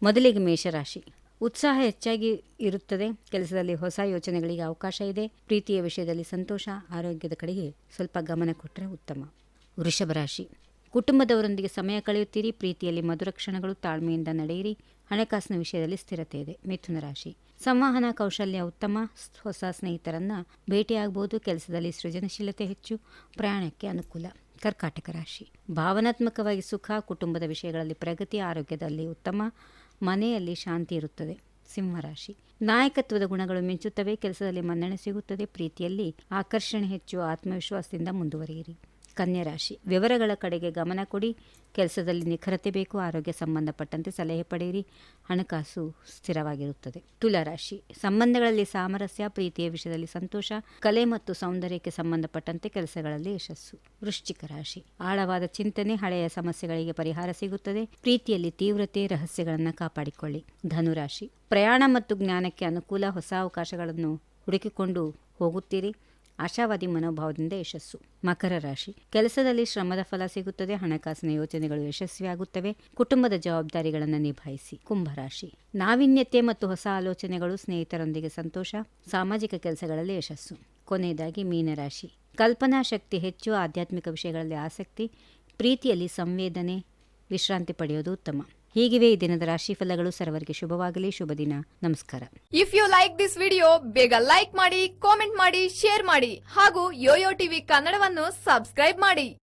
ಮೊದಲಿಗೆ ಮೇಷರಾಶಿ. ಉತ್ಸಾಹ ಹೆಚ್ಚಾಗಿ ಇರುತ್ತದೆ. ಕೆಲಸದಲ್ಲಿ ಹೊಸ ಯೋಚನೆಗಳಿಗೆ ಅವಕಾಶ ಇದೆ. ಪ್ರೀತಿಯ ವಿಷಯದಲ್ಲಿ ಸಂತೋಷ. ಆರೋಗ್ಯದ ಕಡೆಗೆ ಸ್ವಲ್ಪ ಗಮನ ಕೊಟ್ಟರೆ ಉತ್ತಮ. ವೃಷಭ ರಾಶಿ. ಕುಟುಂಬದವರೊಂದಿಗೆ ಸಮಯ ಕಳೆಯುತ್ತೀರಿ. ಪ್ರೀತಿಯಲ್ಲಿ ಮಧುರ ಕ್ಷಣಗಳು. ತಾಳ್ಮೆಯಿಂದ ನಡೆಯಿರಿ. ಹಣಕಾಸಿನ ವಿಷಯದಲ್ಲಿ ಸ್ಥಿರತೆ ಇದೆ. ಮಿಥುನ ರಾಶಿ. ಸಂವಹನ ಕೌಶಲ್ಯ ಉತ್ತಮ. ಹೊಸ ಸ್ನೇಹಿತರನ್ನ ಭೇಟಿಯಾಗಬಹುದು. ಕೆಲಸದಲ್ಲಿ ಸೃಜನಶೀಲತೆ ಹೆಚ್ಚು. ಪ್ರಯಾಣಕ್ಕೆ ಅನುಕೂಲ. ಕರ್ಕಾಟಕ ರಾಶಿ. ಭಾವನಾತ್ಮಕವಾಗಿ ಸುಖ. ಕುಟುಂಬದ ವಿಷಯಗಳಲ್ಲಿ ಪ್ರಗತಿ. ಆರೋಗ್ಯದಲ್ಲಿ ಉತ್ತಮ. ಮನೆಯಲ್ಲಿ ಶಾಂತಿ ಇರುತ್ತದೆ. ಸಿಂಹರಾಶಿ. ನಾಯಕತ್ವದ ಗುಣಗಳು ಮಿಂಚುತ್ತವೆ. ಕೆಲಸದಲ್ಲಿ ಮನ್ನಣೆ ಸಿಗುತ್ತದೆ. ಪ್ರೀತಿಯಲ್ಲಿ ಆಕರ್ಷಣೆ ಹೆಚ್ಚು. ಆತ್ಮವಿಶ್ವಾಸದಿಂದ ಮುಂದುವರಿಯಿರಿ. ಕನ್ಯಾ ರಾಶಿ. ವಿವರಗಳ ಕಡೆಗೆ ಗಮನ ಕೊಡಿ. ಕೆಲಸದಲ್ಲಿ ನಿಖರತೆ ಬೇಕು. ಆರೋಗ್ಯ ಸಂಬಂಧಪಟ್ಟಂತೆ ಸಲಹೆ ಪಡೆಯಿರಿ. ಹಣಕಾಸು ಸ್ಥಿರವಾಗಿರುತ್ತದೆ. ತುಲಾ ರಾಶಿ. ಸಂಬಂಧಗಳಲ್ಲಿ ಸಾಮರಸ್ಯ. ಪ್ರೀತಿಯ ವಿಷಯದಲ್ಲಿ ಸಂತೋಷ. ಕಲೆ ಮತ್ತು ಸೌಂದರ್ಯಕ್ಕೆ ಸಂಬಂಧಪಟ್ಟಂತೆ ಕೆಲಸಗಳಲ್ಲಿ ಯಶಸ್ಸು. ವೃಶ್ಚಿಕ ರಾಶಿ. ಆಳವಾದ ಚಿಂತನೆ. ಹಳೆಯ ಸಮಸ್ಯೆಗಳಿಗೆ ಪರಿಹಾರ ಸಿಗುತ್ತದೆ. ಪ್ರೀತಿಯಲ್ಲಿ ತೀವ್ರತೆ. ರಹಸ್ಯಗಳನ್ನು ಕಾಪಾಡಿಕೊಳ್ಳಿ. ಧನುರಾಶಿ. ಪ್ರಯಾಣ ಮತ್ತು ಜ್ಞಾನಕ್ಕೆ ಅನುಕೂಲ. ಹೊಸ ಅವಕಾಶಗಳನ್ನು ಹುಡುಕಿಕೊಂಡು ಹೋಗುತ್ತೀರಿ. ಆಶಾವಾದಿ ಮನೋಭಾವದಿಂದ ಯಶಸ್ಸು. ಮಕರ ರಾಶಿ. ಕೆಲಸದಲ್ಲಿ ಶ್ರಮದ ಫಲ ಸಿಗುತ್ತದೆ. ಹಣಕಾಸಿನ ಯೋಜನೆಗಳು ಯಶಸ್ವಿಯಾಗುತ್ತವೆ. ಕುಟುಂಬದ ಜವಾಬ್ದಾರಿಗಳನ್ನು ನಿಭಾಯಿಸಿ. ಕುಂಭರಾಶಿ. ನಾವೀನ್ಯತೆ ಮತ್ತು ಹೊಸ ಆಲೋಚನೆಗಳು. ಸ್ನೇಹಿತರೊಂದಿಗೆ ಸಂತೋಷ. ಸಾಮಾಜಿಕ ಕೆಲಸಗಳಲ್ಲಿ ಯಶಸ್ಸು. ಕೊನೆಯದಾಗಿ ಮೀನರಾಶಿ. ಕಲ್ಪನಾ ಶಕ್ತಿ ಹೆಚ್ಚು. ಆಧ್ಯಾತ್ಮಿಕ ವಿಷಯಗಳಲ್ಲಿ ಆಸಕ್ತಿ. ಪ್ರೀತಿಯಲ್ಲಿ ಸಂವೇದನೆ. ವಿಶ್ರಾಂತಿ ಪಡೆಯೋದು ಉತ್ತಮ. ಹೀಗಿವೆ ಈ ದಿನದ ರಾಶಿ ಫಲಗಳು. ಸರ್ವರಿಗೆ ಶುಭವಾಗಲಿ. ಶುಭ ದಿನ. ನಮಸ್ಕಾರ. If you like this video ಬೇಗ ಲೈಕ್ ಮಾಡಿ, ಕಾಮೆಂಟ್ ಮಾಡಿ, ಶೇರ್ ಮಾಡಿ ಹಾಗೂ ಯೋಯೋ ಟಿವಿ ಕನ್ನಡವನ್ನು ಸಬ್ಸ್ಕ್ರೈಬ್ ಮಾಡಿ.